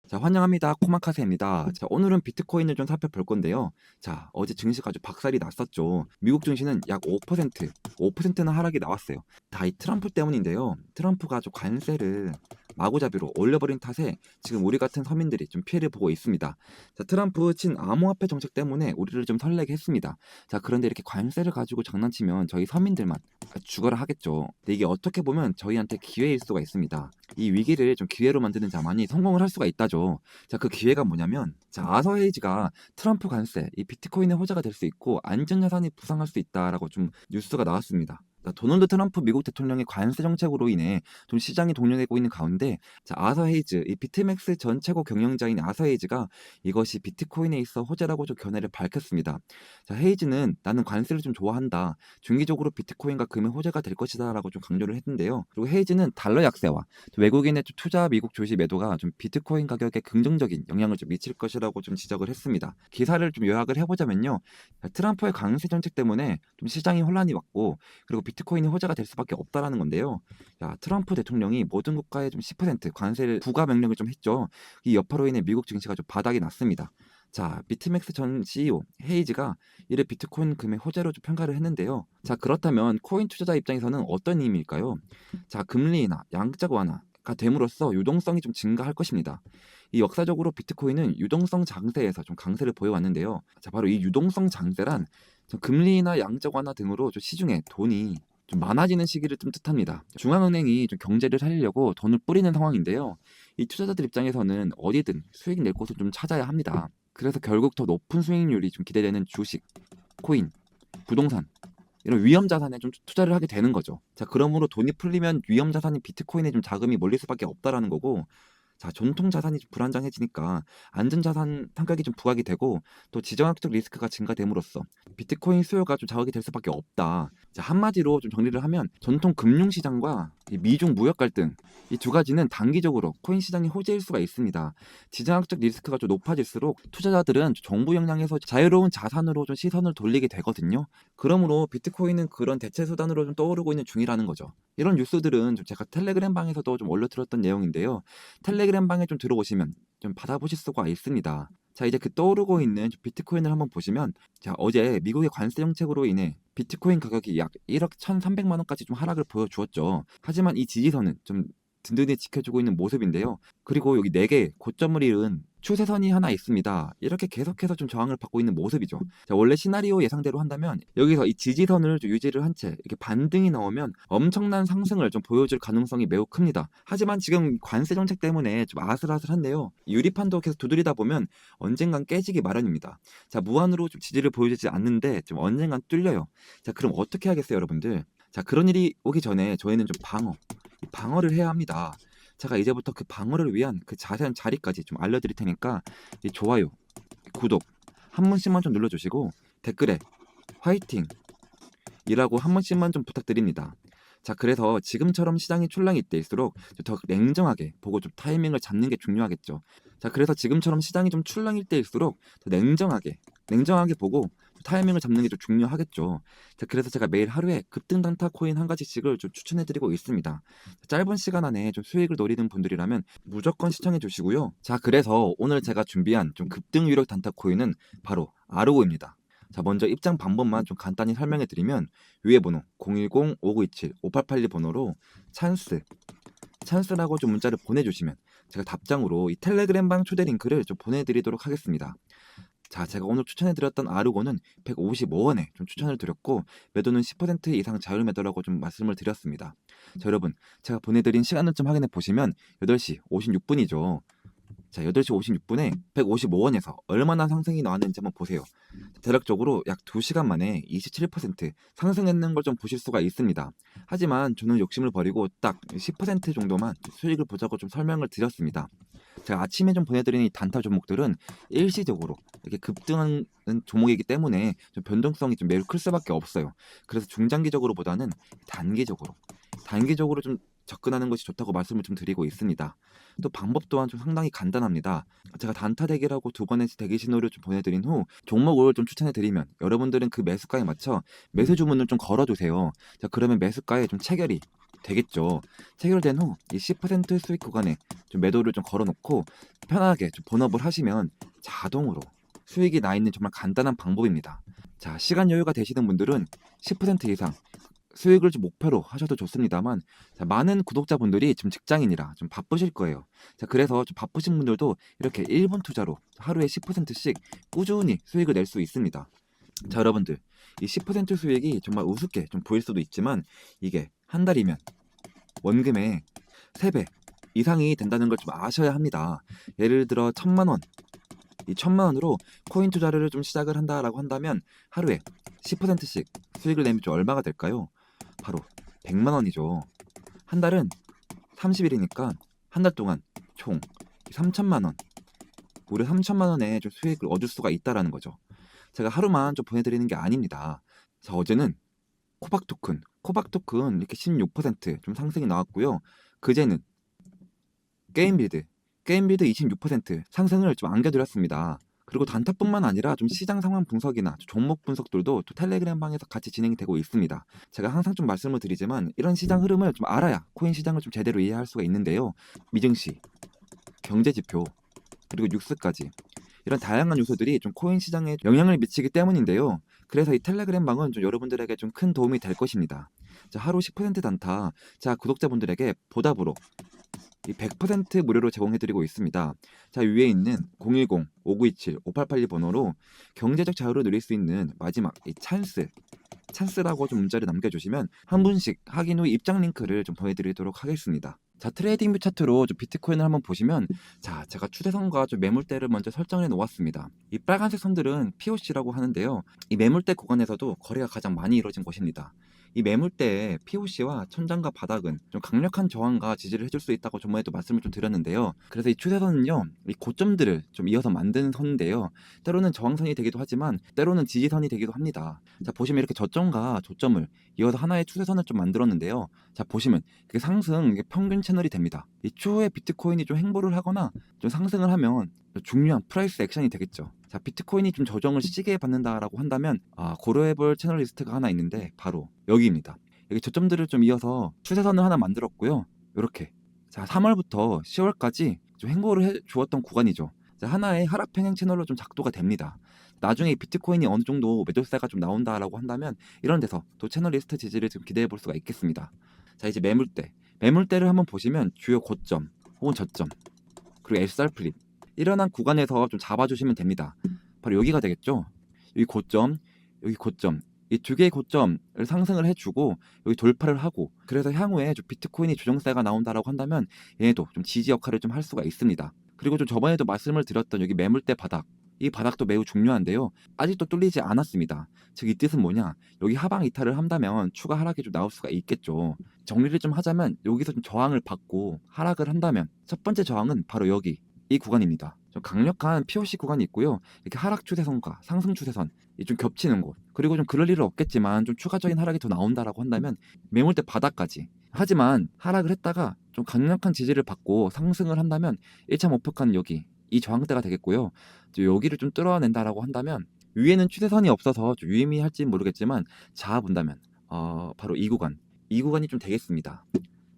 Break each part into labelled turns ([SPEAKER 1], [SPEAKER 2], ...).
[SPEAKER 1] 자, 환영합니다. 코마카세입니다. 자, 오늘은 비트코인을 좀 살펴볼 건데요. 자, 어제 증시가 아주 박살이 났었죠. 미국 증시는 약 5%나 하락이 나왔어요. 다 이 트럼프 때문인데요. 트럼프가 아주 관세를 마구잡이로 올려버린 탓에 지금 우리 같은 서민들이 좀 피해를 보고 있습니다. 자, 트럼프 친암호화폐 정책 때문에 우리를 좀 설레게 했습니다. 자, 그런데 이렇게 관세를 가지고 장난치면 저희 서민들만 죽어라 하겠죠. 근데 이게 어떻게 보면 저희한테 기회일 수가 있습니다. 이 위기를 좀 기회로 만드는 자만이 성공을 할 수가 있다죠. 자, 그 기회가 뭐냐면, 자, 아서 헤이즈가 트럼프 관세, 이 비트코인의 호재가 될 수 있고 안전자산이 부상할 수 있다라고 좀 뉴스가 나왔습니다. 자, 도널드 트럼프 미국 대통령의 관세 정책으로 인해 좀 시장이 동요되고 있는 가운데, 자, 아서 헤이즈, 이 비트맥스 전 최고 경영자인 아서 헤이즈가 이것이 비트코인에 있어 호재라고 좀 견해를 밝혔습니다. 자, 헤이즈는 나는 관세를 좀 좋아한다. 중기적으로 비트코인과 금의 호재가 될 것이다라고 좀 강조를 했는데요. 그리고 헤이즈는 달러 약세와 외국인의 투자 미국 주식 매도가 좀 비트코인 가격에 긍정적인 영향을 좀 미칠 것이라고 좀 지적을 했습니다. 기사를 좀 요약을 해보자면요. 트럼프의 강세 정책 때문에 좀 시장이 혼란이 왔고, 그리고 비트코인이 호재가 될 수밖에 없다라는 건데요. 야, 트럼프 대통령이 모든 국가에 좀 10% 관세를 부과 명령을 좀 했죠. 이 여파로 인해 미국 증시가 좀 바닥이 났습니다. 자, 비트맥스 전 CEO 헤이즈가 이를 비트코인 금의 호재로 좀 평가를 했는데요. 자, 그렇다면 코인 투자자 입장에서는 어떤 의미일까요? 자, 금리 인하, 양적 완화가 됨으로써 유동성이 좀 증가할 것입니다. 이 역사적으로 비트코인은 유동성 장세에서 좀 강세를 보여왔는데요. 자, 바로 이 유동성 장세란 좀 금리 인하, 양적 완화 등으로 좀 시중에 돈이 좀 많아지는 시기를 좀 뜻합니다. 중앙은행이 좀 경제를 살리려고 돈을 뿌리는 상황인데요. 이 투자자들 입장에서는 어디든 수익 낼 곳을 좀 찾아야 합니다. 그래서 결국 더 높은 수익률이 좀 기대되는 주식, 코인, 부동산 이런 위험 자산에 좀 투자를 하게 되는 거죠. 자, 그러므로 돈이 풀리면 위험 자산인 비트코인에 좀 자금이 몰릴 수밖에 없다라는 거고, 자, 전통 자산이 좀 불안정해지니까 안전 자산 상각이 좀 부각이 되고 또 지정학적 리스크가 증가됨으로써 비트코인 수요가 좀 자극이 될 수밖에 없다. 자, 한마디로 좀 정리를 하면 전통 금융 시장과 이 미중 무역 갈등 이 두 가지는 단기적으로 코인 시장의 호재일 수가 있습니다. 지정학적 리스크가 좀 높아질수록 투자자들은 정부 영향에서 자유로운 자산으로 좀 시선을 돌리게 되거든요. 그러므로 비트코인은 그런 대체 수단으로 좀 떠오르고 있는 중이라는 거죠. 이런 뉴스들은 좀 제가 텔레그램 방에서도 좀 올려드렸던 내용인데요. 텔레그램 방에 좀 들어오시면 좀 받아보실 수가 있습니다. 자, 이제 그 떠오르고 있는 비트코인을 한번 보시면, 자, 어제 미국의 관세 정책으로 인해 비트코인 가격이 약 1억 1,300만 원까지 좀 하락을 보여주었죠. 하지만 이 지지선은 좀 든든히 지켜주고 있는 모습인데요. 그리고 여기 4개 고점을 잃은 추세선이 하나 있습니다. 이렇게 계속해서 좀 저항을 받고 있는 모습이죠. 자, 원래 시나리오 예상대로 한다면 여기서 이 지지선을 좀 유지를 한 채 이렇게 반등이 나오면 엄청난 상승을 좀 보여줄 가능성이 매우 큽니다. 하지만 지금 관세 정책 때문에 좀 아슬아슬한데요. 유리판도 계속 두드리다 보면 언젠간 깨지기 마련입니다. 자, 무한으로 좀 지지를 보여주지 않는데 좀 언젠간 뚫려요. 자, 그럼 어떻게 하겠어요, 여러분들? 자, 그런 일이 오기 전에 저희는 좀 방어를 해야 합니다. 제가 이제부터 그 방어를 위한 그 자세한 자리까지 좀 알려드릴 테니까 이 좋아요, 구독 한 번씩만 좀 눌러주시고 댓글에 화이팅이라고 한 번씩만 좀 부탁드립니다. 자, 그래서 지금처럼 시장이 출렁일 때일수록 더 냉정하게 보고 좀 타이밍을 잡는 게 중요하겠죠. 자, 그래서 지금처럼 시장이 좀 출렁일 때일수록 더 냉정하게 보고 타이밍을 잡는 게 좀 중요하겠죠. 자, 그래서 제가 매일 하루에 급등 단타 코인 한 가지씩을 좀 추천해드리고 있습니다. 짧은 시간 안에 좀 수익을 노리는 분들이라면 무조건 시청해 주시고요. 자, 그래서 오늘 제가 준비한 좀 급등 유력 단타 코인은 바로 아르고입니다. 자, 먼저 입장 방법만 좀 간단히 설명해 드리면 위에 번호 010-5927-5882 번호로 찬스라고 좀 문자를 보내주시면 제가 답장으로 이 텔레그램방 초대 링크를 좀 보내드리도록 하겠습니다. 자, 제가 오늘 추천해드렸던 아르고는 155원에 좀 추천을 드렸고 매도는 10% 이상 자율 매도라고 좀 말씀을 드렸습니다. 자, 여러분, 제가 보내드린 시간을 좀 확인해 보시면 8시 56분이죠. 자, 8시 56분에 155원에서 얼마나 상승이 나왔는지 한번 보세요. 대략적으로 약 2시간 만에 27% 상승했는 걸 좀 보실 수가 있습니다. 하지만 저는 욕심을 버리고 딱 10% 정도만 수익을 보자고 좀 설명을 드렸습니다. 제가 아침에 좀 보내드린 이 단타 종목들은 일시적으로 이렇게 급등하는 종목이기 때문에 좀 변동성이 좀 매우 클 수밖에 없어요. 그래서 중장기적으로보다는 단기적으로 좀 접근하는 것이 좋다고 말씀을 좀 드리고 있습니다. 또 방법 또한 좀 상당히 간단합니다. 제가 단타 대기라고 2건의 대기 신호를 좀 보내드린 후 종목을 좀 추천해드리면 여러분들은 그 매수가에 맞춰 매수 주문을 좀 걸어두세요. 자, 그러면 매수가에 좀 체결이 되겠죠. 체결된 후 이 10% 수익 구간에 좀 매도를 좀 걸어놓고 편하게 좀 본업을 하시면 자동으로 수익이 나 있는 정말 간단한 방법입니다. 자, 시간 여유가 되시는 분들은 10% 이상 수익을 좀 목표로 하셔도 좋습니다만, 자, 많은 구독자분들이 지금 직장인이라 좀 바쁘실 거예요. 자, 그래서 좀 바쁘신 분들도 이렇게 1분 투자로 하루에 10%씩 꾸준히 수익을 낼 수 있습니다. 자, 여러분들, 이 10% 수익이 정말 우습게 좀 보일 수도 있지만 이게 한 달이면 원금의 3배 이상이 된다는 걸 좀 아셔야 합니다. 예를 들어 1,000만 원, 이 1,000만 원으로 코인 투자를 좀 시작을 한다라고 한다면 하루에 10%씩 수익을 내면 좀 얼마가 될까요? 바로 100만 원이죠. 한 달은 30일이니까 한 달 동안 총 3천만 원, 무려 3천만 원의 좀 수익을 얻을 수가 있다라는 거죠. 제가 하루만 좀 보내드리는 게 아닙니다. 자, 어제는 코박 토큰 이렇게 16%좀 상승이 나왔고요. 그제는 게임빌드 26% 상승을 좀 안겨드렸습니다. 그리고 단타뿐만 아니라 좀 시장 상황 분석이나 종목 분석들도 또 텔레그램 방에서 같이 진행이 되고 있습니다. 제가 항상 좀 말씀을 드리지만 이런 시장 흐름을 좀 알아야 코인 시장을 좀 제대로 이해할 수가 있는데요. 미증시, 경제 지표, 그리고 뉴스까지 이런 다양한 요소들이 좀 코인 시장에 영향을 미치기 때문인데요. 그래서 이 텔레그램 방은 좀 여러분들에게 좀 큰 도움이 될 것입니다. 자, 하루 10% 단타, 자, 구독자분들에게 보답으로 이 100% 무료로 제공해드리고 있습니다. 자, 위에 있는 010-5927-5882 번호로 경제적 자유를 누릴 수 있는 마지막 이 찬스라고 좀 문자를 남겨주시면 한 분씩 확인 후 입장 링크를 좀 보내드리도록 하겠습니다. 자, 트레이딩 뷰 차트로 좀 비트코인을 한번 보시면, 자, 제가 추세선과 좀 매물대를 먼저 설정해 놓았습니다. 이 빨간색 선들은 POC라고 하는데요. 이 매물대 구간에서도 거래가 가장 많이 이루어진 곳입니다. 이 매물대의 POC와 천장과 바닥은 좀 강력한 저항과 지지를 해줄 수 있다고 저번에도 말씀을 좀 드렸는데요. 그래서 이 추세선은요, 이 고점들을 좀 이어서 만드는 선인데요. 때로는 저항선이 되기도 하지만 때로는 지지선이 되기도 합니다. 자, 보시면 이렇게 저점과 조점을 이어서 하나의 추세선을 좀 만들었는데요. 자, 보시면 이게 상승, 이게 평균 채널이 됩니다. 이 추후에 비트코인이 좀 행보를 하거나 좀 상승을 하면 중요한 프라이스 액션이 되겠죠. 자, 비트코인이 좀 조정을 시게 받는다라고 한다면 고려해볼 채널 리스트가 하나 있는데 바로 여기입니다. 여기 저점들을 좀 이어서 추세선을 하나 만들었고요. 이렇게 자, 3월부터 10월까지 좀 행보를 해 주었던 구간이죠. 자, 하나의 하락 평행 채널로 좀 작도가 됩니다. 나중에 비트코인이 어느 정도 매도세가 좀 나온다라고 한다면 이런 데서 또 채널 리스트 지지를 좀 기대해 볼 수가 있겠습니다. 자, 이제 매물대를 한번 보시면 주요 고점 혹은 저점, 그리고 SR 플립 일어난 구간에서 좀 잡아주시면 됩니다. 바로 여기가 되겠죠. 여기 고점, 이 두 개의 고점을 상승을 해주고 여기 돌파를 하고, 그래서 향후에 좀 비트코인이 조정세가 나온다라고 한다면 얘도 좀 지지 역할을 좀 할 수가 있습니다. 그리고 좀 저번에도 말씀을 드렸던 여기 매물대 바닥, 이 바닥도 매우 중요한데요. 아직도 뚫리지 않았습니다. 즉 이 뜻은 뭐냐? 여기 하방 이탈을 한다면 추가 하락이 좀 나올 수가 있겠죠. 정리를 좀 하자면 여기서 좀 저항을 받고 하락을 한다면 첫 번째 저항은 바로 여기 이 구간입니다. 좀 강력한 POC 구간이 있고요. 이렇게 하락 추세선과 상승 추세선 좀 겹치는 곳. 그리고 좀 그럴 일은 없겠지만 좀 추가적인 하락이 더 나온다라고 한다면 매물대 바닥까지. 하지만 하락을 했다가 좀 강력한 지지를 받고 상승을 한다면 1차 목표가는 여기 이 저항대가 되겠고요. 여기를 좀 뚫어낸다라고 한다면 위에는 추세선이 없어서 좀 유의미할지 모르겠지만 자아 본다면 바로 이 구간이 좀 되겠습니다.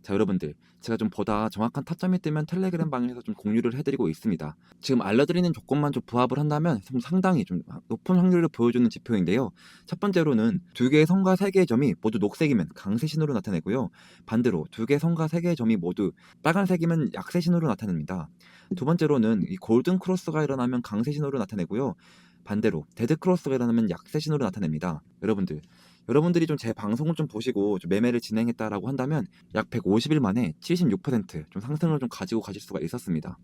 [SPEAKER 1] 자, 여러분들, 제가 좀 보다 정확한 타점이 뜨면 텔레그램 방에서 좀 공유를 해드리고 있습니다. 지금 알려드리는 조건만 좀 부합을 한다면 상당히 좀 높은 확률을 보여주는 지표인데요. 첫 번째로는 두 개의 선과 세 개의 점이 모두 녹색이면 강세 신호로 나타내고요. 반대로 두 개의 선과 세 개의 점이 모두 빨간색이면 약세 신호로 나타냅니다. 두 번째로는 이 골든 크로스가 일어나면 강세 신호로 나타내고요. 반대로 데드 크로스가 일어나면 약세 신호로 나타냅니다. 여러분들이 좀 제 방송을 좀 보시고 좀 매매를 진행했다라고 한다면 약 150일 만에 76%좀 상승을 좀 가지고 가실 수가 있었습니다.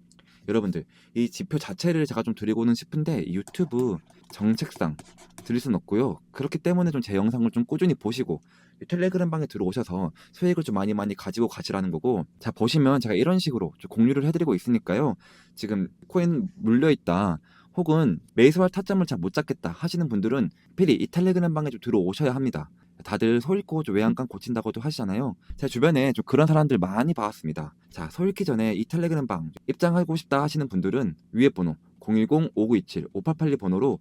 [SPEAKER 1] 여러분들, 이 지표 자체를 제가 좀 드리고는 싶은데 유튜브 정책상 드릴 수는 없고요. 그렇기 때문에 좀 제 영상을 좀 꾸준히 보시고 텔레그램 방에 들어오셔서 수익을 좀 많이 가지고 가시라는 거고, 자, 보시면 제가 이런 식으로 좀 공유를 해드리고 있으니까요. 지금 코인 물려있다 혹은 매수할 타점을 잘 못 잡겠다 하시는 분들은 필히 이 텔레그램 방에 좀 들어오셔야 합니다. 다들 소 읽고 좀 외양간 고친다고도 하시잖아요. 제 주변에 좀 그런 사람들 많이 봐왔습니다. 자, 소 읽기 전에 이 텔레그램 방 입장하고 싶다 하시는 분들은 위에 번호 010-5927-5882 번호로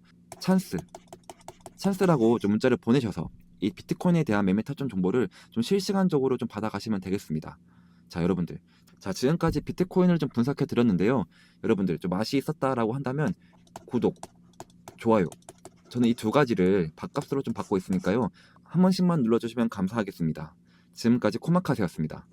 [SPEAKER 1] 찬스라고 좀 문자를 보내셔서 이 비트코인에 대한 매매 타점 정보를 좀 실시간적으로 좀 받아가시면 되겠습니다. 자, 여러분들. 자, 지금까지 비트코인을 좀 분석해 드렸는데요. 여러분들 좀 맛이 있었다라고 한다면 구독, 좋아요. 저는 이 두 가지를 밥값으로 좀 받고 있으니까요. 한 번씩만 눌러주시면 감사하겠습니다. 지금까지 코마카세였습니다.